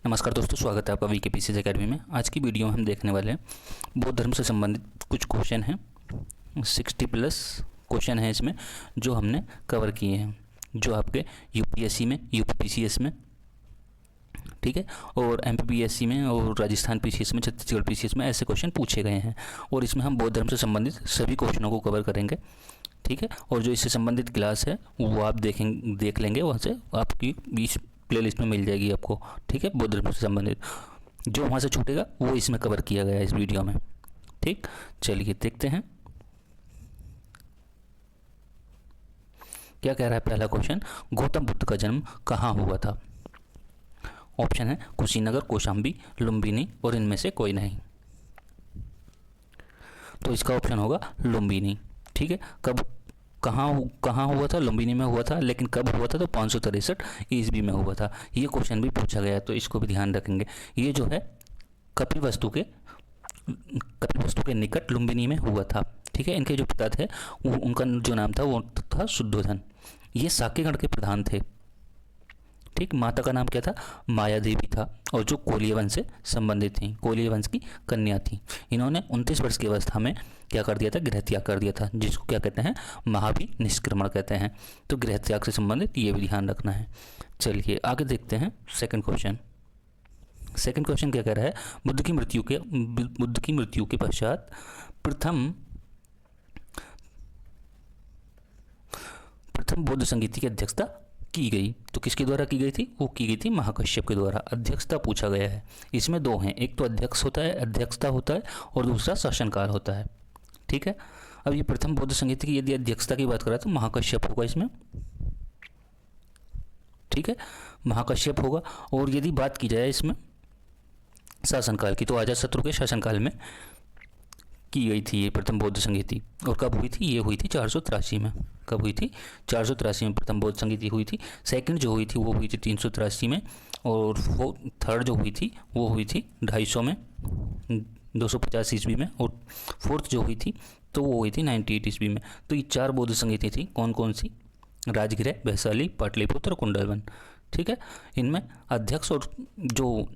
नमस्कार दोस्तों, स्वागत है आपका वीके पीसीएस एकेडमी में। आज की वीडियो में हम देखने वाले हैं बौद्ध धर्म से संबंधित कुछ क्वेश्चन हैं। 60+ क्वेश्चन हैं इसमें जो हमने कवर किए हैं, जो आपके यूपीएससी में, यूपीपीसीएस में, ठीक है, और एमपीपीएससी में और राजस्थान पीसीएस में, छत्तीसगढ़ पीसीएस में ऐसे क्वेश्चन पूछे गए हैं। और इसमें हम बौद्ध धर्म से संबंधित सभी क्वेश्चनों को कवर करेंगे, ठीक है। और जो इससे संबंधित क्लास है वो आप देख लेंगे, वहाँ से आपकी इस प्लेलिस्ट में मिल जाएगी आपको, ठीक है। बौद्ध धर्म से संबंधित जो वहाँ से छूटेगा वो इसमें कवर किया गया है इस वीडियो में, ठीक। चलिए देखते हैं क्या कह रहा है पहला क्वेश्चन। गौतम बुद्ध का जन्म कहाँ हुआ था? ऑप्शन है कुशीनगर, कौशाम्बी, लुम्बिनी और इनमें से कोई नहीं। तो इसका ऑप्शन होगा लुम्बिनी, ठीक है। कहाँ हुआ था? लुम्बिनी में हुआ था, लेकिन कब हुआ था? तो 563 ईस्वी में हुआ था। ये क्वेश्चन भी पूछा गया, तो इसको भी ध्यान रखेंगे। ये जो है कपिलवस्तु के निकट लुम्बिनी में हुआ था, ठीक है। इनके जो पिता थे उनका जो नाम था वो था शुद्धोधन। ये साकेगण के प्रधान थे, ठीक। माता का नाम क्या था? माया देवी था, और जो कोलिय वंश से संबंधित थी, कोलिय वंश की कन्या थी। इन्होंने 29 वर्ष की अवस्था में क्या कर दिया था? गृह त्याग कर दिया था, जिसको क्या कहते हैं? महावीर निष्क्रमण कहते हैं। तो गृह त्याग से संबंधित ये भी ध्यान रखना है। चलिए आगे देखते हैं सेकंड क्वेश्चन। सेकंड क्वेश्चन क्या कह रहा है? बुद्ध की मृत्यु के पश्चात प्रथम बौद्ध संगीति की अध्यक्षता की गई। तो किसके द्वारा की गई थी? वो की गई थी महाकश्यप के द्वारा। अध्यक्षता पूछा गया है, इसमें दो हैं, एक तो अध्यक्षता होता है और दूसरा शासनकाल होता है, ठीक है। अब ये प्रथम बौद्ध संगीत की यदि अध्यक्षता की बात करें तो महाकश्यप होगा इसमें, ठीक है, महाकश्यप होगा। और यदि बात की जाए इसमें शासनकाल की, तो अजातशत्रु के शासनकाल में की गई थी ये प्रथम बौद्ध संगीति। और कब हुई थी? ये हुई थी 483 में। कब हुई थी? 483 में प्रथम बौद्ध संगीति हुई थी। सेकंड जो हुई थी वो हुई थी 383 में, और वो थर्ड जो हुई थी वो हुई थी 250 में, 250 ईस्वी में। और फोर्थ जो हुई थी तो वो हुई थी 98 ईस्वी में। तो ये 4 बौद्ध संगीति थी। कौन कौन सी? राजगृह, वैशाली, पाटलिपुत्र और कुंडलवन, ठीक है। इनमें अध्यक्ष और जो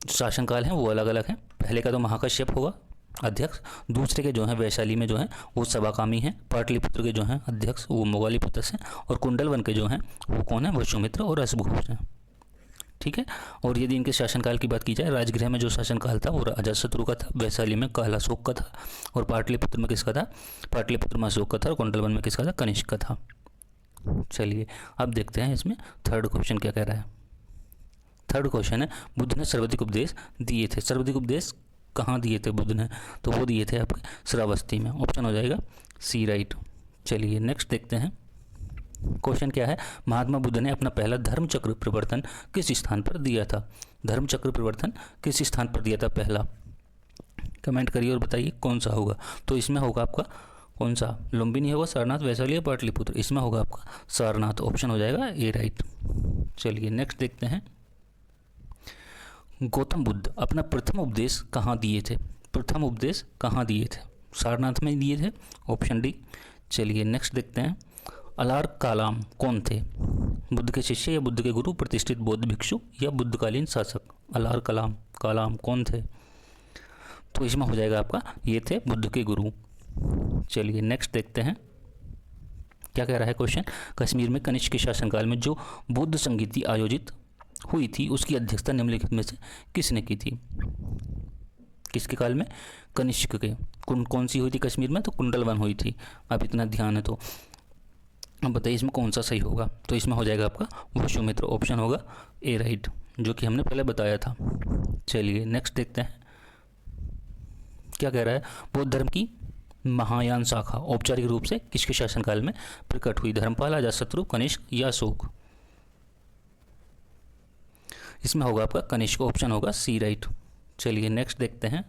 शासनकाल हैं वो अलग अलग हैं। पहले का तो महाकश्यप होगा अध्यक्ष, दूसरे के जो हैं वैशाली में जो हैं वो सभाकामी हैं, पाटलिपुत्र के जो हैं अध्यक्ष वो मोगालीपुत्र हैं, और कुंडलवन के जो हैं वो कौन है? वसुमित्र और अश्वघोष हैं, ठीक है। और यदि इनके शासनकाल की बात की जाए, राजगृह में जो शासनकाल था वो अजातशत्रु का था, वैशाली में काल अशोक का था, और पाटलिपुत्र में किसका था? पाटलिपुत्र में अशोक का था, और कुंडलवन में किसका था? कनिष्क का था। चलिए अब देखते हैं इसमें थर्ड क्वेश्चन क्या कह रहा है। थर्ड क्वेश्चन है बुद्ध ने सर्वाधिक उपदेश दिए थे। सर्वाधिक उपदेश कहाँ दिए थे बुद्ध ने? तो वो दिए थे आपके श्रावस्ती में। ऑप्शन हो जाएगा सी, राइट। चलिए नेक्स्ट देखते हैं। क्वेश्चन क्या है? महात्मा बुद्ध ने अपना पहला धर्मचक्र प्रवर्तन किस स्थान पर दिया था? धर्मचक्र प्रवर्तन किस स्थान पर दिया था पहला? कमेंट करिए और बताइए कौन सा होगा। तो इसमें होगा आपका कौन सा? लुम्बिनी होगा, सारनाथ, वैशाली या पाटलिपुत्र? इसमें होगा आपका सारनाथ। ऑप्शन हो जाएगा ए, राइट। चलिए नेक्स्ट देखते हैं। गौतम बुद्ध अपना प्रथम उपदेश कहाँ दिए थे? प्रथम उपदेश कहाँ दिए थे? सारनाथ में दिए थे, ऑप्शन डी। चलिए नेक्स्ट देखते हैं। अलार कालाम कौन थे? बुद्ध के शिष्य या बुद्ध के गुरु, प्रतिष्ठित बौद्ध भिक्षु या बुद्धकालीन शासक? अलार कालाम कौन थे? तो इसमें हो जाएगा आपका ये थे बुद्ध के गुरु। चलिए नेक्स्ट देखते हैं क्या कह रहा है क्वेश्चन। कश्मीर में कनिष्क के शासनकाल में जो बौद्ध संगीति आयोजित हुई थी उसकी अध्यक्षता निम्नलिखित में से किसने की थी? किसके काल में? कनिष्क के। कौन सी हुई थी कश्मीर में? तो कुंडलवन हुई थी। अब इतना ध्यान है तो अब बताइए इसमें कौन सा सही होगा। तो इसमें हो जाएगा आपका वसुमित्र। ऑप्शन होगा ए, राइट, जो कि हमने पहले बताया था। चलिए नेक्स्ट देखते हैं क्या कह रहा है। बौद्ध धर्म की महायान शाखा औपचारिक रूप से किसके शासनकाल में प्रकट हुई? धर्मपाल, अजातशत्रु, कनिष्क या अशोक? इसमें होगा आपका कनिष्क। ऑप्शन होगा सी, राइट। चलिए नेक्स्ट देखते हैं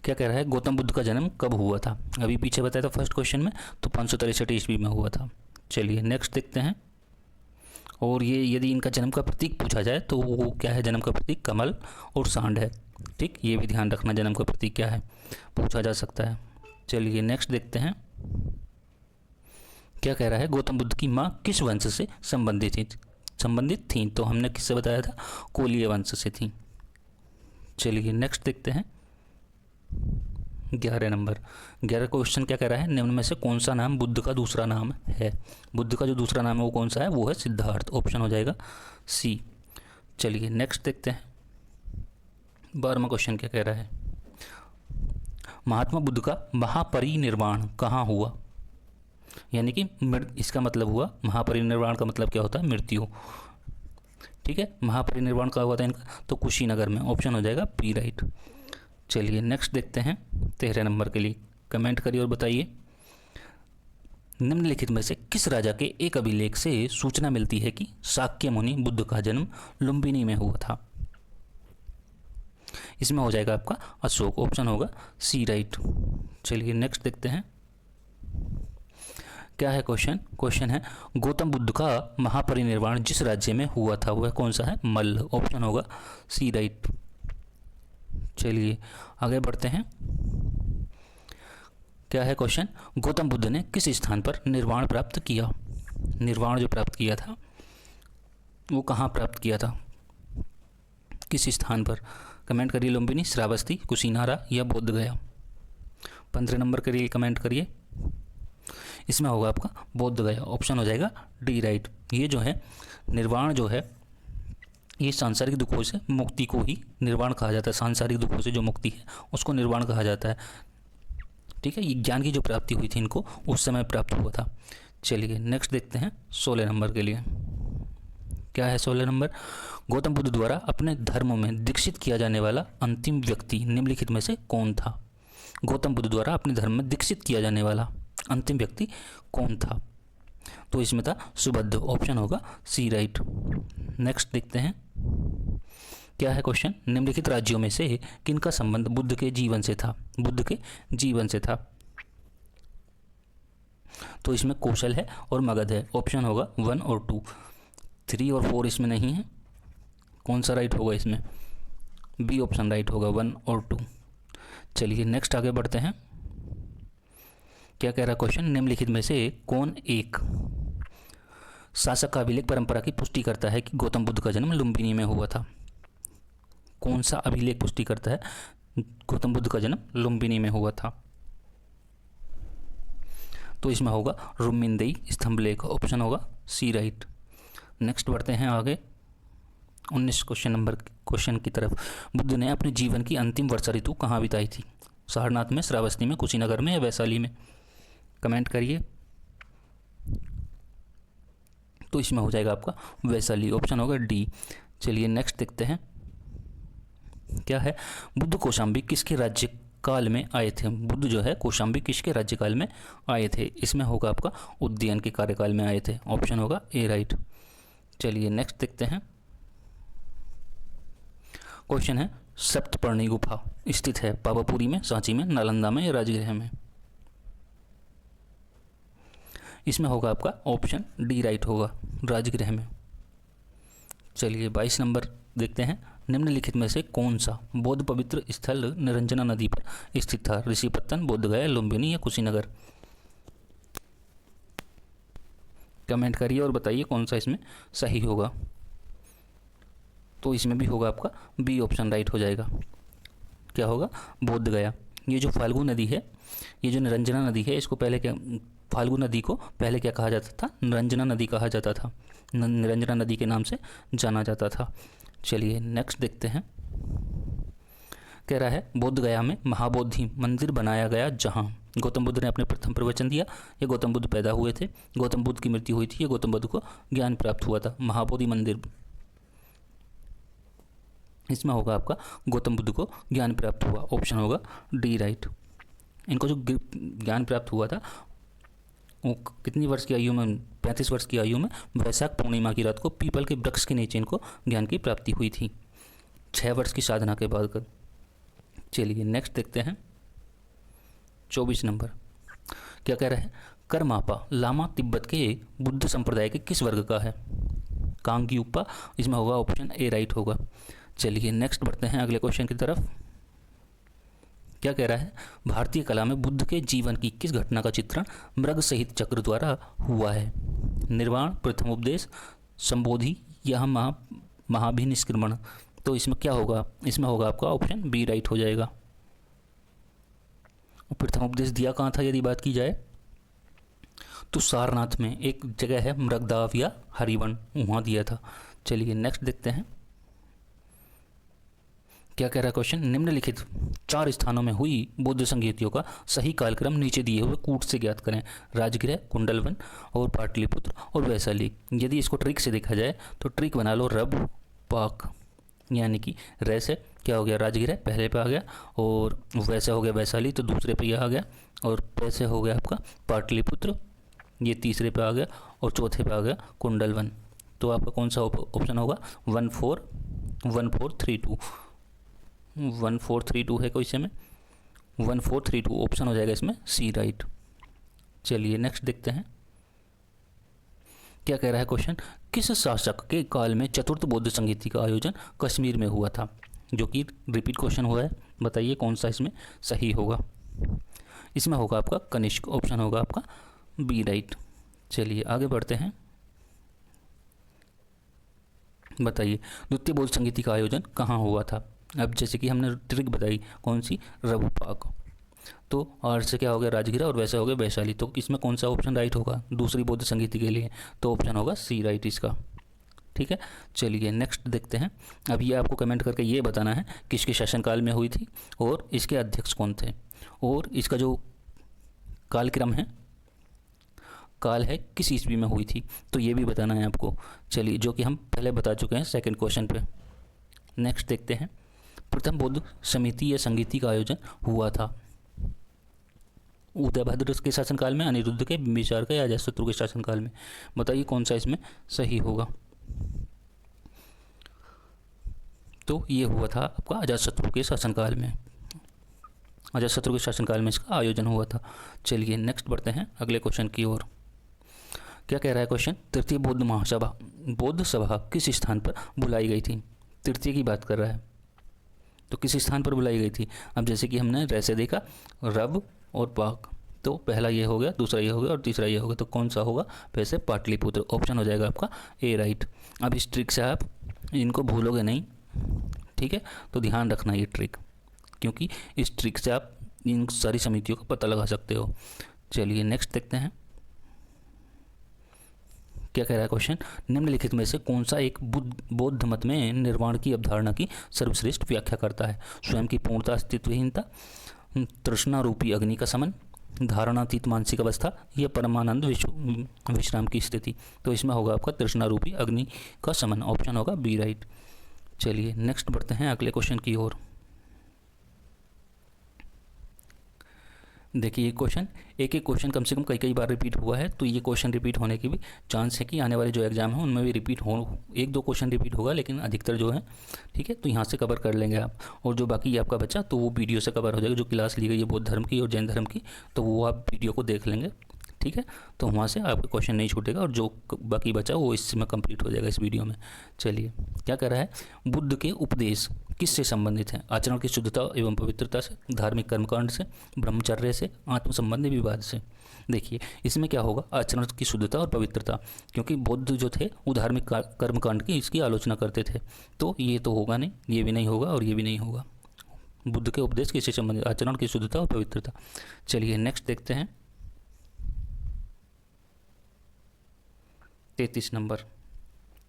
क्या कह रहा है। गौतम बुद्ध का जन्म कब हुआ था? अभी पीछे बताया था फर्स्ट क्वेश्चन में, तो 563 ईस्वी में हुआ था। चलिए नेक्स्ट देखते हैं। और ये यदि इनका जन्म का प्रतीक पूछा जाए तो वो क्या है? जन्म का प्रतीक कमल और सांड है, ठीक। ये भी ध्यान रखना, जन्म का प्रतीक क्या है पूछा जा सकता है। चलिए नेक्स्ट देखते हैं क्या कह रहा है। गौतम बुद्ध की माँ किस वंश से संबंधित थी? संबंधित थीं, तो हमने किससे बताया था, कोलीय वंश से थीं। चलिए नेक्स्ट देखते हैं 11 नंबर। 11 क्वेश्चन क्या कह रहा है, निम्न में से कौन सा नाम बुद्ध का दूसरा नाम है। बुद्ध का जो दूसरा नाम है वो कौन सा है, वो है सिद्धार्थ। ऑप्शन हो जाएगा सी। चलिए नेक्स्ट देखते हैं 12वां क्वेश्चन क्या कह रहा है, महात्मा बुद्ध का महापरिनिर्वाण कहाँ हुआ। यानी कि इसका मतलब हुआ, महापरिनिर्वाण का मतलब क्या होता है, मृत्यु। ठीक है, महापरिनिर्वाण कहाँ हुआ था इनका, तो कुशीनगर में। ऑप्शन हो जाएगा बी राइट। चलिए नेक्स्ट देखते हैं 13 नंबर के लिए। कमेंट करिए और बताइए, निम्नलिखित में से किस राजा के एक अभिलेख से सूचना मिलती है कि शाक्य मुनि बुद्ध का जन्म लुम्बिनी में हुआ था। इसमें हो जाएगा आपका अशोक। ऑप्शन होगा सी राइट। चलिए नेक्स्ट देखते हैं क्या है क्वेश्चन। क्वेश्चन है गौतम बुद्ध का महापरिनिर्वाण जिस राज्य में हुआ था वह कौन सा है, मल्ल। ऑप्शन होगा सी राइट। चलिए आगे बढ़ते हैं। क्या है क्वेश्चन, गौतम बुद्ध ने किस स्थान पर निर्वाण प्राप्त किया। निर्वाण जो प्राप्त किया था वो कहाँ प्राप्त किया था, किस स्थान पर। कमेंट करिए, लुम्बिनी, श्रावस्ती, कुशीनारा या बोध गया। 15 नंबर के लिए कमेंट करिए। इसमें होगा आपका बोध गया। ऑप्शन हो जाएगा डी राइट। ये जो है निर्वाण जो है ये सांसारिक दुखों से मुक्ति को ही निर्वाण कहा जाता है। सांसारिक दुखों से जो मुक्ति है उसको निर्वाण कहा जाता है। ठीक है, ये ज्ञान की जो प्राप्ति हुई थी इनको उस समय प्राप्त हुआ था। चलिए नेक्स्ट देखते हैं 16 नंबर के लिए। क्या है 16 नंबर, गौतम बुद्ध द्वारा अपने धर्म में दीक्षित किया जाने वाला अंतिम व्यक्ति निम्नलिखित में से कौन था। गौतम बुद्ध द्वारा अपने धर्म में दीक्षित किया जाने वाला अंतिम व्यक्ति कौन था, तो इसमें था सुबुद्ध। ऑप्शन होगा सी राइट। नेक्स्ट देखते हैं क्या है क्वेश्चन, निम्नलिखित राज्यों में से किनका संबंध बुद्ध के जीवन से था। बुद्ध के जीवन से था, तो इसमें कौशल है और मगध है। ऑप्शन होगा 1 और 2, 3 और 4 इसमें नहीं है। कौन सा राइट होगा इसमें, बी ऑप्शन राइट होगा, 1 और 2। चलिए नेक्स्ट आगे बढ़ते हैं। क्या कह रहा है क्वेश्चन, निम्नलिखित में से कौन एक शासक का अभिलेख परंपरा की पुष्टि करता है कि गौतम बुद्ध का जन्म लुम्बिनी में हुआ था। कौन सा अभिलेख पुष्टि करता है गौतम बुद्ध का जन्म लुम्बिनी में हुआ था, तो इसमें होगा रुम्मिनदेई स्तंभलेख। ऑप्शन होगा सी राइट। नेक्स्ट बढ़ते हैं आगे 19 क्वेश्चन की तरफ। बुद्ध ने अपने जीवन की अंतिम वर्षा ऋतु कहाँ बिताई थी। सारनाथ में, श्रावस्ती में, कुशीनगर में या वैशाली में। कमेंट करिए। तो इसमें हो जाएगा आपका वैशाली। ऑप्शन होगा डी। चलिए नेक्स्ट देखते हैं क्या है, बुद्ध कौशाम्बी किसके राज्य काल में आए थे। बुद्ध जो है कौशाम्बी किसके राज्यकाल में आए थे। इसमें होगा आपका उदयन के कार्यकाल में आए थे। ऑप्शन होगा ए राइट। चलिए नेक्स्ट देखते हैं। क्वेश्चन है सप्तपर्णी गुफा स्थित है पावापुरी में, सांची में, नालंदा में या राजगृह में। इसमें होगा आपका ऑप्शन डी राइट होगा, राजगृह में। चलिए 22 नंबर देखते हैं। निम्नलिखित में से कौन सा बौद्ध पवित्र स्थल निरंजना नदी पर स्थित था। ऋषिपत्तन, बोध गया, लुम्बिनी या कुशीनगर। कमेंट करिए और बताइए कौन सा इसमें सही होगा। तो इसमें भी होगा आपका बी ऑप्शन राइट हो जाएगा। क्या होगा, बोध गया। ये जो फाल्गु नदी है, ये जो निरंजना नदी है, इसको पहले क्या, फाल्गु नदी को पहले क्या कहा जाता था, निरंजना नदी कहा जाता था। निरंजना नदी के नाम से जाना जाता था। चलिए नेक्स्ट देखते हैं। कह रहा है बोध गया में महाबोधि मंदिर बनाया गया जहाँ गौतम बुद्ध ने अपने प्रथम प्रवचन दिया, या गौतम बुद्ध पैदा हुए थे, गौतम बुद्ध की मृत्यु हुई थी, या गौतम बुद्ध को ज्ञान प्राप्त हुआ था। महाबोधि मंदिर, इसमें होगा आपका गौतम बुद्ध को ज्ञान प्राप्त हुआ। ऑप्शन होगा डी राइट। इनको जो ज्ञान प्राप्त हुआ था वो कितनी वर्ष की आयु में, 35 वर्ष की आयु में वैशाख पूर्णिमा की रात को पीपल के वृक्ष के नीचे इनको ज्ञान की प्राप्ति हुई थी, 6 वर्ष की साधना के बाद। चलिए नेक्स्ट देखते हैं 24 नंबर। क्या कह रहा है, करमापा लामा तिब्बत के बुद्ध संप्रदाय के किस वर्ग का है। कांगयुपा, इसमें होगा ऑप्शन ए राइट होगा। चलिए नेक्स्ट बढ़ते हैं अगले क्वेश्चन की तरफ। क्या कह रहा है, भारतीय कला में बुद्ध के जीवन की किस घटना का चित्रण मृग सहित चक्र द्वारा हुआ है। निर्वाण, प्रथम उपदेश, संबोधि या महाभिनिष्क्रमण। तो इसमें क्या होगा, इसमें होगा आपका ऑप्शन बी राइट हो जाएगा। प्रथम उपदेश दिया कहाँ था यदि बात की जाए तो सारनाथ में, एक जगह है मृगदाव या हरिवन, वहाँ दिया था। चलिए नेक्स्ट देखते हैं क्या कह रहा है क्वेश्चन। निम्नलिखित 4 स्थानों में हुई बौद्ध संगीतियों का सही कालक्रम नीचे दिए हुए कूट से ज्ञात करें। राजगृह, कुंडलवन और पाटलिपुत्र और वैशाली। यदि इसको ट्रिक से देखा जाए तो ट्रिक बना लो रब पाक, यानी कि रे से क्या हो गया, राजगृह पहले पे आ गया, और वैसे हो गया वैशाली तो दूसरे पे यह आ गया, और पैसे हो गया आपका पाटलिपुत्र, ये तीसरे पे आ गया, और चौथे पे आ गया कुंडलवन। तो आपका कौन सा ऑप्शन होगा, 1432 है क्वेश्चन में, 1432 ऑप्शन हो जाएगा इसमें सी राइट। चलिए नेक्स्ट देखते हैं क्या कह रहा है क्वेश्चन। किस शासक के काल में चतुर्थ बौद्ध संगीति का आयोजन कश्मीर में हुआ था, जो कि रिपीट क्वेश्चन हुआ है। बताइए कौन सा इसमें सही होगा। इसमें होगा आपका कनिष्क, ऑप्शन होगा आपका बी राइट। चलिए आगे बढ़ते हैं। बताइए द्वितीय बौद्ध संगीति का आयोजन कहाँ हुआ था। अब जैसे कि हमने ट्रिक बताई कौन सी, रघुपाक, तो आर से क्या हो गया राजगीर, और वैसे हो गया वैशाली। तो इसमें कौन सा ऑप्शन राइट होगा दूसरी बौद्ध संगीति के लिए, तो ऑप्शन होगा सी राइट इसका। ठीक है, चलिए नेक्स्ट देखते हैं। अब ये आपको कमेंट करके ये बताना है किसके शासनकाल में हुई थी और इसके अध्यक्ष कौन थे, और इसका जो कालक्रम है, काल है किस ईस्वी में हुई थी, तो ये भी बताना है आपको। चलिए, जो कि हम पहले बता चुके हैं सेकंड क्वेश्चन पे। नेक्स्ट देखते हैं। प्रथम बौद्ध समिति या संगीति का आयोजन हुआ था उदयभद्र के शासनकाल में, अनिरुद्ध के, बिंबिसार के या अजातशत्रु के शासनकाल में। बताइए कौन सा इसमें सही होगा। तो ये हुआ था आपका अजातशत्रु के शासनकाल में, अजातशत्रु के शासनकाल में इसका आयोजन हुआ था। चलिए नेक्स्ट बढ़ते हैं अगले क्वेश्चन की ओर। क्या कह रहा है क्वेश्चन। तृतीय बौद्ध महासभा, बौद्ध सभा किस स्थान पर बुलाई गई थी। तृतीय की बात कर रहा है, तो किस स्थान पर बुलाई गई थी। अब जैसे कि हमने वैसे देखा रब और पाक, तो पहला ये हो गया, दूसरा ये हो गया और तीसरा ये हो गया, तो कौन सा होगा, वैसे पाटलिपुत्र, ऑप्शन हो जाएगा आपका ए राइट। अब इस ट्रिक से आप इनको भूलोगे नहीं, ठीक है, तो ध्यान रखना ये ट्रिक, क्योंकि इस ट्रिक से आप इन सारी समितियों का पता लगा सकते हो। चलिए नेक्स्ट देखते हैं। क्या कह रहा है क्वेश्चन। निम्नलिखित में से कौन सा एक बौद्ध मत में निर्वाण की अवधारणा की सर्वश्रेष्ठ व्याख्या करता है। स्वयं की पूर्णता, अस्तित्वहीनता, तृष्णा रूपी अग्नि का समन, धारणातीत मानसिक अवस्था या परमानंद विश्राम की स्थिति। तो इसमें होगा आपका तृष्णा रूपी अग्नि का समन, ऑप्शन होगा बी राइट। चलिए नेक्स्ट बढ़ते हैं अगले क्वेश्चन की ओर। देखिए ये क्वेश्चन, एक एक क्वेश्चन कम से कम कई बार रिपीट हुआ है, तो ये क्वेश्चन रिपीट होने की भी चांस है कि आने वाले जो एग्जाम है उनमें भी रिपीट हो, एक दो क्वेश्चन रिपीट होगा, लेकिन अधिकतर जो है, ठीक है, तो यहाँ से कवर कर लेंगे आप। और जो बाकी आपका बच्चा, तो वो वीडियो से कवर हो जाएगा। जो क्लास ली गई है बौद्ध धर्म की और जैन धर्म की, तो वो आप वीडियो को देख लेंगे, ठीक है, तो वहाँ से आपका क्वेश्चन नहीं छूटेगा, और जो बाकी बचा वो इसमें कंप्लीट हो जाएगा इस वीडियो में। चलिए क्या कर रहा है। बुद्ध के उपदेश किससे संबंधित हैं। आचरण की शुद्धता एवं पवित्रता से, धार्मिक कर्मकांड से, ब्रह्मचर्य से, आत्म संबंधी विवाद से। देखिए इसमें क्या होगा, आचरण की शुद्धता और पवित्रता, क्योंकि बौद्ध जो थे वो धार्मिक कर्मकांड की इसकी आलोचना करते थे, तो ये तो होगा नहीं, ये भी नहीं होगा और ये भी नहीं होगा। बुद्ध के उपदेश किससे संबंधित, आचरण की शुद्धता और पवित्रता। चलिए नेक्स्ट देखते हैं 33 नंबर।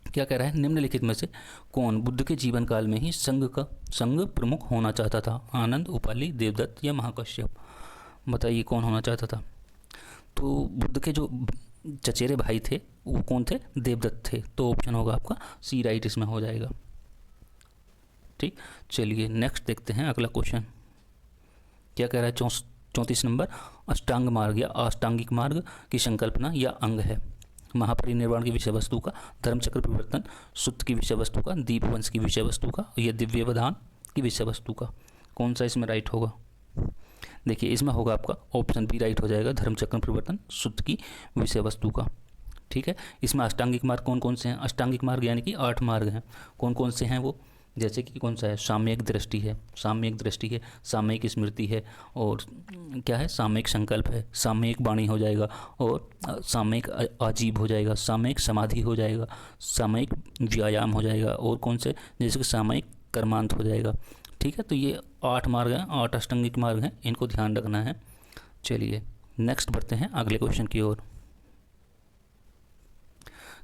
क्या कह रहा है। निम्नलिखित में से कौन बुद्ध के जीवन काल में ही संघ प्रमुख होना चाहता था। आनंद, उपाली, देवदत्त या महाकश्यप। बताइए कौन होना चाहता था। तो बुद्ध के जो चचेरे भाई थे वो कौन थे, देवदत्त थे, तो ऑप्शन होगा आपका सी राइट इसमें हो जाएगा। ठीक, चलिए नेक्स्ट देखते हैं अगला क्वेश्चन। क्या कह रहा है 34 नंबर। अष्टांग मार्ग या अष्टांगिक मार्ग की संकल्पना या अंग है। महापरिनिर्वाण की विषय वस्तु का, धर्मचक्र परिवर्तन, सुत्त की विषय वस्तु का, दीप वंश की विषय वस्तु का, या दिव्यवधान की विषय वस्तु का। कौन सा इसमें राइट होगा। देखिए इसमें होगा आपका ऑप्शन बी राइट हो जाएगा, धर्मचक्र परिवर्तन, सुत्त की विषय वस्तु का। ठीक है, इसमें अष्टांगिक मार्ग कौन कौन से हैं। अष्टांगिक मार्ग यानी कि 8 मार्ग हैं। कौन कौन से हैं वो, जैसे कि कौन सा है, सामयिक दृष्टि है, सामयिक दृष्टि है, सामयिक स्मृति है, और क्या है, सामयिक संकल्प है, सामयिक वाणी हो जाएगा, और सामयिक आजीव हो जाएगा, सामयिक समाधि हो जाएगा, सामयिक व्यायाम हो जाएगा, और कौन से, जैसे कि सामयिक कर्मांत हो जाएगा। ठीक है, तो ये 8 मार्ग हैं, 8 अष्टांगिक मार्ग हैं, इनको ध्यान रखना है। चलिए नेक्स्ट बढ़ते हैं अगले क्वेश्चन की ओर।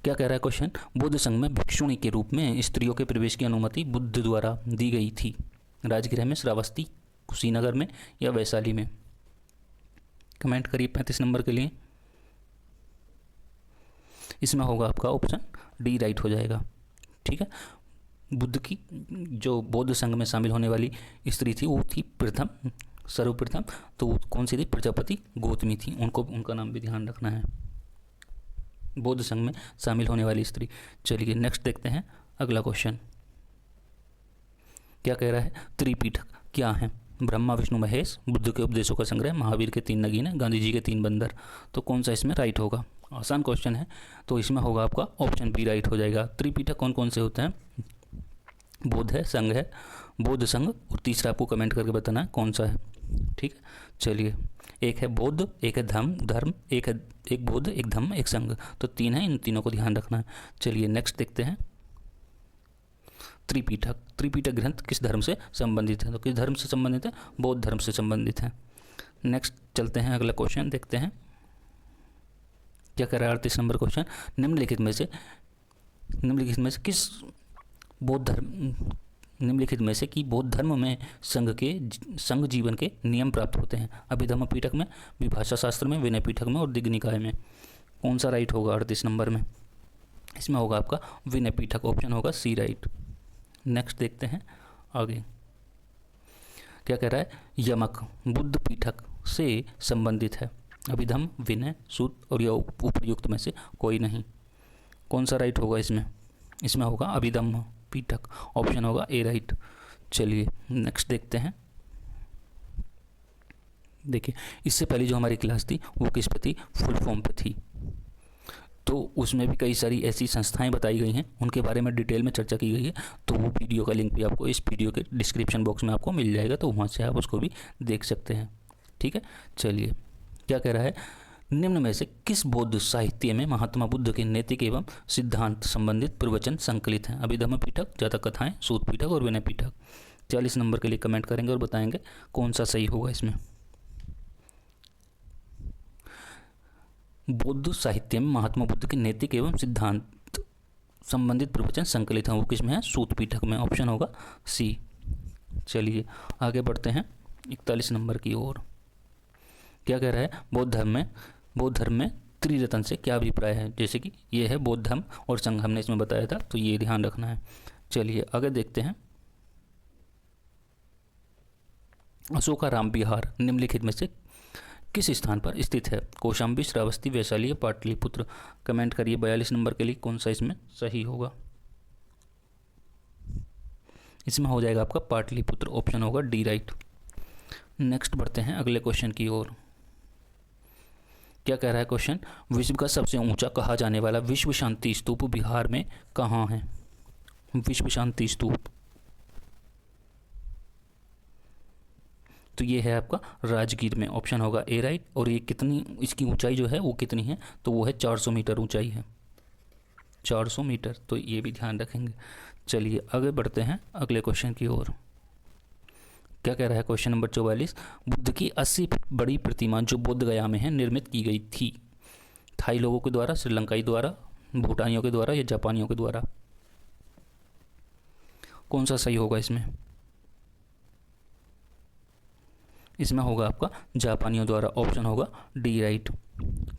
क्या कह रहा है क्वेश्चन, बौद्ध संघ में भिक्षुणी के रूप में स्त्रियों के प्रवेश की अनुमति बुद्ध द्वारा दी गई थी। राजगृह में, श्रावस्ती, कुशीनगर में या वैशाली में? कमेंट करिए 35 नंबर के लिए। इसमें होगा आपका ऑप्शन डी राइट हो जाएगा। ठीक है, बुद्ध की जो बौद्ध संघ में शामिल होने वाली स्त्री थी वो थी प्रथम, सर्वप्रथम, तो वो कौन सी थी, प्रजापति गौतमी थी, उनका नाम भी ध्यान रखना है, बौद्ध संघ में शामिल होने वाली स्त्री। चलिए नेक्स्ट देखते हैं अगला क्वेश्चन। क्या कह रहा है, त्रिपीठक क्या है? ब्रह्मा विष्णु महेश, बुद्ध के उपदेशों का संग्रह, महावीर के 3 नगीने, गांधी जी के 3 बंदर। तो कौन सा इसमें राइट होगा? आसान क्वेश्चन है, तो इसमें होगा आपका ऑप्शन बी राइट हो जाएगा। त्रिपीठक कौन कौन से होते हैं? बौद्ध है, संघ है, बौद्ध संघ, और तीसरा आपको कमेंट करके बताना है कौन सा है। ठीक है, चलिए, एक है बौद्ध, एक है धर्म, एक बौद्ध, एक धम्म, एक संघ, तो 3 है, इन तीनों को ध्यान रखना है। चलिए नेक्स्ट देखते हैं त्रिपीठक। त्रिपीठक ग्रंथ किस धर्म से संबंधित है? तो किस धर्म से संबंधित है? बौद्ध धर्म से संबंधित है। नेक्स्ट चलते हैं अगला क्वेश्चन देखते हैं। क्या कह रहा है 38 नंबर क्वेश्चन, निम्नलिखित में से किस बौद्ध धर्म, निम्नलिखित में से कि बौद्ध धर्म में संघ जीवन के नियम प्राप्त होते हैं? अभिधम्म पीठक में, विभाषा शास्त्र में, विनय पीठक में और दिग्ग निकाय में? कौन सा राइट होगा 38 नंबर में? इसमें होगा आपका विनय पीठक, ऑप्शन होगा सी राइट। नेक्स्ट देखते हैं आगे। क्या कह रहा है, यमक बुद्ध पीठक से संबंधित है? अभिधम्म, विनय, सूत और या उपयुक्त में से कोई नहीं। कौन सा राइट होगा इसमें? इसमें होगा अभिधम्म पीठक, ऑप्शन होगा ए राइट। चलिए नेक्स्ट देखते हैं। देखिए, इससे पहले जो हमारी क्लास थी वो किस पे थी? फुल फॉर्म पे थी, तो उसमें भी कई सारी ऐसी संस्थाएं बताई गई हैं, उनके बारे में डिटेल में चर्चा की गई है, तो वो वीडियो का लिंक भी आपको इस वीडियो के डिस्क्रिप्शन बॉक्स में आपको मिल जाएगा, तो वहाँ से आप उसको भी देख सकते हैं। ठीक है, चलिए क्या कह रहा है, निम्न में से किस बौद्ध साहित्य में महात्मा बुद्ध के नैतिक एवं सिद्धांत संबंधित प्रवचन संकलित हैं? अभिधम्म पीठक, जातक कथाएं, सूत पीठक और विनय पीठक। 40 नंबर के लिए कमेंट करेंगे और बताएंगे कौन सा सही होगा इसमें। बौद्ध साहित्य में महात्मा बुद्ध के नैतिक एवं सिद्धांत संबंधित प्रवचन संकलित हैं, वो किस में है? सूत पीठक में, ऑप्शन होगा सी। चलिए आगे बढ़ते हैं 41 नंबर की ओर। क्या कह रहा है, बौद्ध धर्म में त्रिरत्न से क्या अभिप्राय है? जैसे कि ये है बौद्ध धर्म और संघ, हमने इसमें बताया था, तो ये ध्यान रखना है। चलिए आगे देखते हैं। अशोकाराम विहार निम्नलिखित में से किस स्थान पर स्थित है? कौशाम्बी, श्रावस्ती, वैशाली या पाटलिपुत्र? कमेंट करिए 42 नंबर के लिए कौन सा इसमें सही होगा। इसमें हो जाएगा आपका पाटलिपुत्र, ऑप्शन होगा डी राइट। नेक्स्ट बढ़ते हैं अगले क्वेश्चन की ओर। क्या कह रहा है क्वेश्चन, विश्व का सबसे ऊंचा कहा जाने वाला विश्व शांति स्तूप बिहार में कहाँ है? विश्व शांति स्तूप, तो ये है आपका राजगीर में, ऑप्शन होगा ए राइट। और ये कितनी, इसकी ऊंचाई जो है वो कितनी है? तो वो है 400 मीटर ऊंचाई है, 400 मीटर, तो ये भी ध्यान रखेंगे। चलिए आगे बढ़ते हैं अगले क्वेश्चन की ओर। क्या कह रहा है क्वेश्चन नंबर 44, बुद्ध की 80 फीट बड़ी प्रतिमा जो बोध गया में है निर्मित की गई थी? थाई लोगों के द्वारा, श्रीलंकाई द्वारा, भूटानियों के द्वारा या जापानियों के द्वारा? कौन सा सही होगा इसमें? इसमें होगा आपका जापानियों द्वारा, ऑप्शन होगा डी राइट।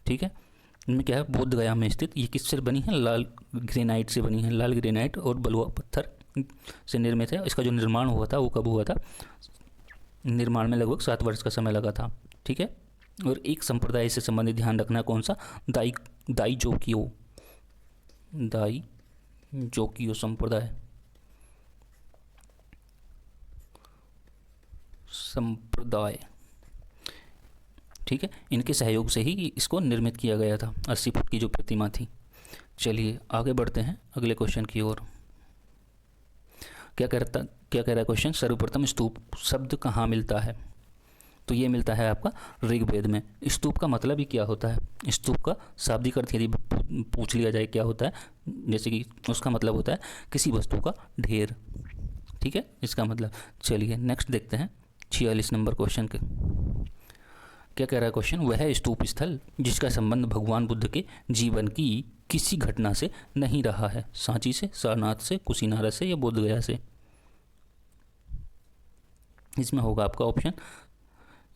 ठीक है, इनमें क्या है, बोध गया में स्थित, ये किससे बनी है? लाल ग्रेनाइट से बनी है, लाल ग्रेनाइट और बलुआ पत्थर से निर्मित है। इसका जो निर्माण हुआ था वो कब हुआ था? निर्माण में लगभग 7 वर्ष का समय लगा था। ठीक है, और एक संप्रदाय से संबंधित ध्यान रखना, कौन सा? दाई जोकियो संप्रदाय, ठीक है, इनके सहयोग से ही इसको निर्मित किया गया था, 80 फुट की जो प्रतिमा थी। चलिए आगे बढ़ते हैं अगले क्वेश्चन की ओर। क्या कह रहा है क्वेश्चन, सर्वप्रथम स्तूप शब्द कहाँ मिलता है? तो ये मिलता है आपका ऋग्वेद में। स्तूप का मतलब ही क्या होता है? स्तूप का शाब्दिक अर्थ यदि पूछ लिया जाए क्या होता है, जैसे कि उसका मतलब होता है किसी वस्तु का ढेर। ठीक है, इसका मतलब। चलिए नेक्स्ट देखते हैं 46 नंबर क्वेश्चन के। क्या कह रहा है क्वेश्चन, वह स्तूप स्थल जिसका संबंध भगवान बुद्ध के जीवन की किसी घटना से नहीं रहा है, सांची से, सारनाथ से, कुशीनारा से या बोधगया से? इसमें होगा आपका ऑप्शन,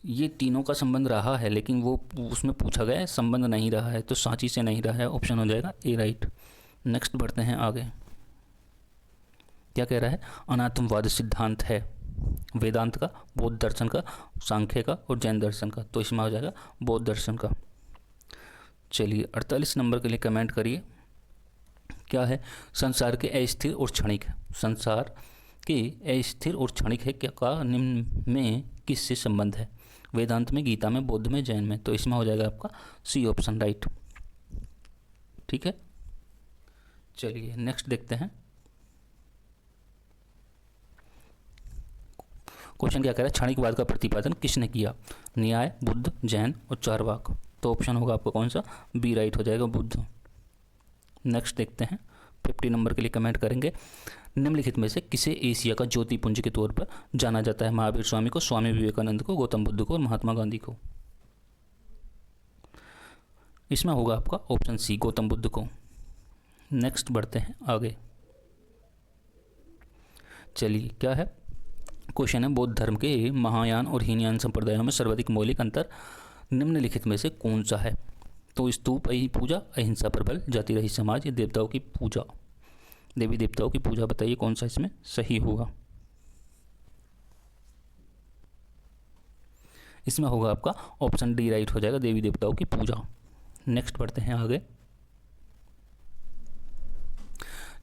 ये तीनों का संबंध रहा है लेकिन वो उसमें पूछा गया है संबंध नहीं रहा है, तो सांची से नहीं रहा है, ऑप्शन हो जाएगा ए राइट। नेक्स्ट बढ़ते हैं आगे। क्या कह रहा है, अनात्मवाद सिद्धांत है वेदांत का, बौद्ध दर्शन का, सांख्य का और जैन दर्शन का, तो इसमें हो जाएगा बौद्ध दर्शन का। चलिए 48 नंबर के लिए कमेंट करिए। क्या है, संसार के अस्थिर और क्षणिक, संसार के अस्थिर और क्षणिक है क्या का निम्न में किससे संबंध है? वेदांत में, गीता में, बौद्ध में, जैन में, तो इसमें हो जाएगा आपका सी ऑप्शन राइट। ठीक है, चलिए नेक्स्ट देखते हैं। क्वेश्चन क्या कह रहा है, क्षणिकवाद का प्रतिपादन किसने किया? न्याय, बुद्ध, जैन और चारवाक, तो ऑप्शन होगा आपका कौन सा, बी राइट हो जाएगा, बुद्ध। नेक्स्ट देखते हैं 50 नंबर के लिए कमेंट करेंगे, निम्नलिखित में से किसे एशिया का ज्योतिपुंज के तौर पर जाना जाता है? महावीर स्वामी को, स्वामी विवेकानंद को, गौतम बुद्ध को और महात्मा गांधी को? इसमें होगा आपका ऑप्शन सी, गौतम बुद्ध को। नेक्स्ट बढ़ते हैं आगे। चलिए क्या है, क्वेश्चन है, बौद्ध धर्म के महायान और हीनयान संप्रदायों में सर्वाधिक मौलिक अंतर निम्नलिखित में से कौन सा है? तो स्तूप पूजा, अहिंसा पर बल, जाति रहित समाज या देवताओं की पूजा, देवी देवताओं की पूजा, बताइए कौन सा इसमें सही होगा? इसमें होगा आपका ऑप्शन डी राइट हो जाएगा, देवी देवताओं की पूजा। नेक्स्ट बढ़ते हैं आगे।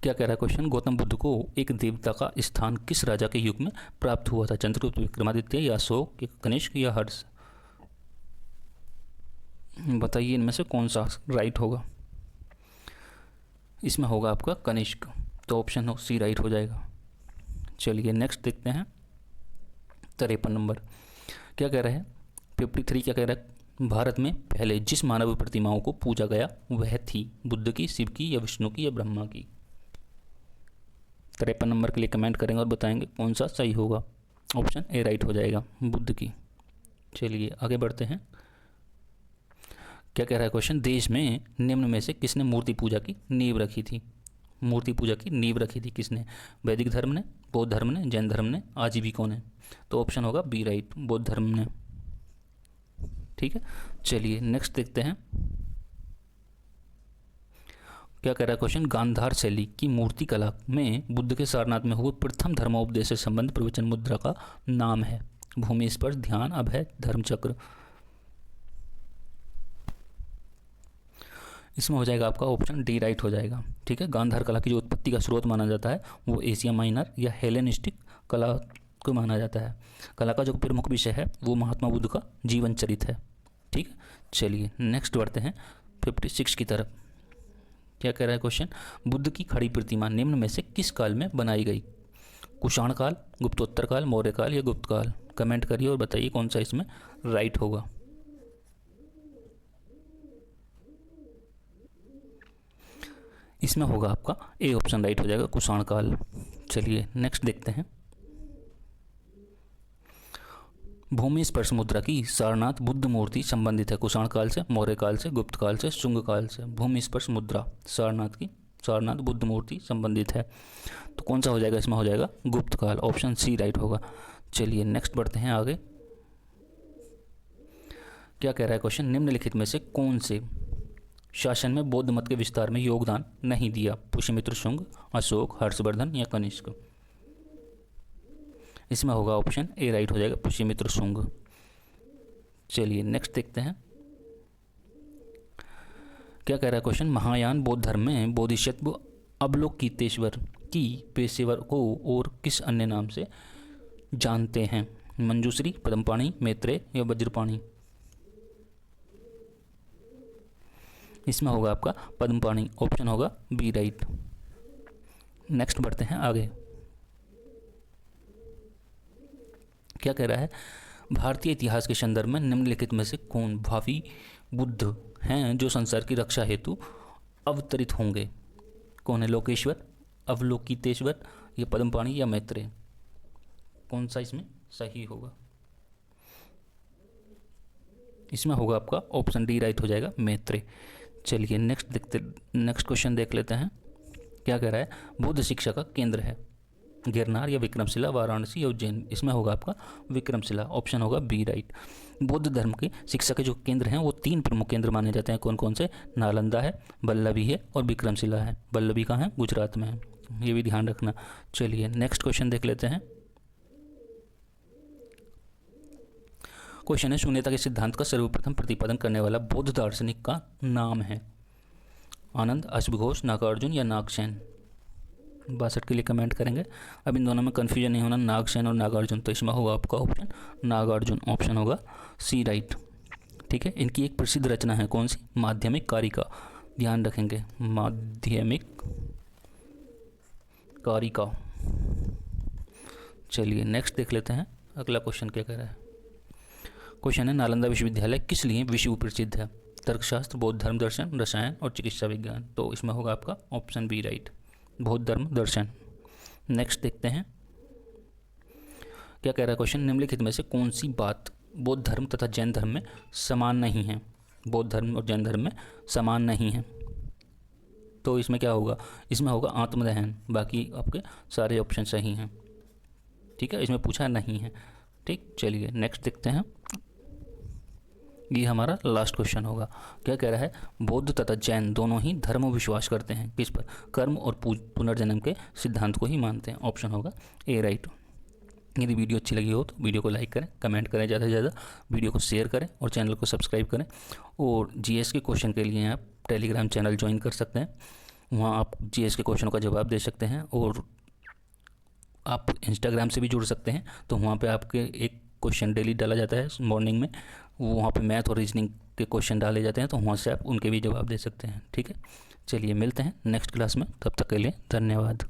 क्या कह रहा है क्वेश्चन, गौतम बुद्ध को एक देवता का स्थान किस राजा के युग में प्राप्त हुआ था? चंद्रगुप्त, विक्रमादित्य या अशोक या कनिष्क या हर्ष? बताइए इनमें से कौन सा राइट होगा? इसमें होगा आपका कनिष्क, तो ऑप्शन सी राइट हो जाएगा। चलिए नेक्स्ट देखते हैं 53 नंबर। क्या कह रहे हैं 53, क्या कह रहा है, भारत में पहले जिस मानव प्रतिमाओं को पूजा गया वह थी बुद्ध की, शिव की या विष्णु की या ब्रह्मा की? 53 नंबर के लिए कमेंट करेंगे और बताएंगे कौन सा सही होगा। ऑप्शन ए राइट हो जाएगा, बुद्ध की। चलिए आगे बढ़ते हैं। क्या कह रहा है क्वेश्चन, देश में निम्न में से किसने मूर्ति पूजा की नींव रखी थी? मूर्ति पूजा की नींव रखी थी किसने? वैदिक धर्म ने, बौद्ध धर्म ने, जैन धर्म ने, आजीविकों ने, तो ऑप्शन होगा बी राइट, बौद्ध धर्म ने। ठीक है, चलिए नेक्स्ट देखते हैं। क्या कह रहा है क्वेश्चन, गांधार शैली की मूर्ति कला में बुद्ध के सारनाथ में हुए प्रथम धर्मोपदेश से संबंध प्रवचन मुद्रा का नाम है? भूमि स्पर्श, ध्यान, अभय, धर्मचक्र? इसमें हो जाएगा आपका ऑप्शन डी राइट हो जाएगा। ठीक है, गांधार कला की जो उत्पत्ति का स्रोत माना जाता है वो एशिया माइनर या हेलेनिस्टिक कला को माना जाता है। कला का जो प्रमुख विषय है वो महात्मा बुद्ध का जीवन चरित्र है। ठीक है, चलिए नेक्स्ट बढ़ते हैं 56 की तरफ। क्या कह रहा है क्वेश्चन, बुद्ध की खड़ी प्रतिमा निम्न में से किस काल में बनाई गई? कुषाण काल, गुप्तोत्तर काल, मौर्य काल या गुप्त काल? कमेंट करिए और बताइए कौन सा इसमें राइट होगा। इसमें होगा आपका ए ऑप्शन राइट हो जाएगा, कुषाण काल। चलिए नेक्स्ट देखते हैं। भूमि स्पर्श मुद्रा की सारनाथ बुद्ध मूर्ति संबंधित है कुषाण काल से, मौर्य काल से, गुप्त काल से, शुंग काल से? भूमि स्पर्श मुद्रा सारनाथ की, सारनाथ बुद्ध मूर्ति संबंधित है, तो कौन सा हो जाएगा? इसमें हो जाएगा गुप्त काल, ऑप्शन सी राइट होगा। चलिए नेक्स्ट बढ़ते हैं आगे। क्या कह रहा है क्वेश्चन, निम्नलिखित में से कौन से शासन में बौद्ध मत के विस्तार में योगदान नहीं दिया? पुष्यमित्र शुंग, अशोक, हर्षवर्धन या कनिष्क? इसमें होगा ऑप्शन ए राइट हो जाएगा, पुष्यमित्र शुंग। चलिए नेक्स्ट देखते हैं। क्या कह रहा है क्वेश्चन, महायान बौद्ध धर्म में बोधिसत्व अवलोकितेश्वर की पेशेवर को और किस अन्य नाम से जानते हैं? मंजूश्री, पद्मपाणि, मैत्रेय या वज्रपाणि? इसमें होगा आपका पद्मपाणि, ऑप्शन होगा बी राइट। नेक्स्ट बढ़ते हैं आगे। क्या कह रहा है, भारतीय इतिहास के संदर्भ में निम्नलिखित में से कौन भावी बुद्ध हैं जो संसार की रक्षा हेतु अवतरित होंगे? कौन है? लोकेश्वर, अवलोकितेश्वर, ये पद्मपाणि या मैत्रेय? कौन सा इसमें सही होगा? इसमें होगा आपका ऑप्शन डी राइट हो जाएगा, मैत्रेय। चलिए नेक्स्ट क्वेश्चन देख लेते हैं। क्या कह रहा है, बौद्ध शिक्षा का केंद्र है गिरनार या विक्रमशिला, वाराणसी या उज्जैन? इसमें होगा आपका विक्रमशिला, ऑप्शन होगा बी राइट। बौद्ध धर्म की शिक्षा के जो केंद्र हैं वो 3 प्रमुख केंद्र माने जाते हैं। कौन कौन से? नालंदा है, वल्लभी है और विक्रमशिला है। वल्लभी कहाँ है? गुजरात में है, ये भी ध्यान रखना। चलिए नेक्स्ट क्वेश्चन देख लेते हैं। क्वेश्चन है, शून्यता के सिद्धांत का सर्वप्रथम प्रतिपादन करने वाला बौद्ध दार्शनिक का नाम है? आनंद, अश्वघोष, नागार्जुन या नागसेन? 62 के लिए कमेंट करेंगे। अब इन दोनों में कन्फ्यूजन नहीं होना, नागसेन और नागार्जुन। तो इसमें होगा आपका ऑप्शन नागार्जुन, ऑप्शन होगा सी राइट। ठीक है, इनकी एक प्रसिद्ध रचना है, कौन सी? माध्यमिक कारिका, ध्यान रखेंगे, माध्यमिक कारिका। चलिए नेक्स्ट देख लेते हैं, अगला क्वेश्चन क्या कह रहा है। क्वेश्चन है, नालंदा विश्वविद्यालय किस लिए विश्व प्रसिद्ध है? तर्कशास्त्र, बौद्ध धर्म दर्शन, रसायन और चिकित्सा विज्ञान? तो इसमें होगा आपका ऑप्शन बी राइट, बौद्ध धर्म दर्शन। नेक्स्ट देखते हैं क्या कह रहा है क्वेश्चन, निम्नलिखित में से कौन सी बात बौद्ध धर्म तथा जैन धर्म में समान नहीं है? बौद्ध धर्म और जैन धर्म में समान नहीं है, तो इसमें क्या होगा? इसमें होगा आत्मदहन। बाकी आपके सारे ऑप्शन सही हैं। ठीक है, इसमें पूछा नहीं है। ठीक, चलिए नेक्स्ट देखते हैं। ये हमारा लास्ट क्वेश्चन होगा। क्या कह रहा है, बौद्ध तथा जैन दोनों ही धर्म विश्वास करते हैं किस पर? कर्म और पुनर्जन्म के सिद्धांत को ही मानते हैं, ऑप्शन होगा ए राइट। यदि वीडियो अच्छी लगी हो तो वीडियो को लाइक करें, कमेंट करें, ज़्यादा से ज़्यादा वीडियो को शेयर करें और चैनल को सब्सक्राइब करें। और जीएस के क्वेश्चन के लिए आप टेलीग्राम चैनल ज्वाइन कर सकते हैं, वहाँ आप जीएस के क्वेश्चनों का जवाब दे सकते हैं। और आप इंस्टाग्राम से भी जुड़ सकते हैं, तो वहाँ पे आपके एक क्वेश्चन डेली डाला जाता है मॉर्निंग में, वहाँ पे मैथ और रीजनिंग के क्वेश्चन डाले जाते हैं, तो वहाँ से आप उनके भी जवाब दे सकते हैं। ठीक है, चलिए मिलते हैं नेक्स्ट क्लास में, तब तक के लिए धन्यवाद।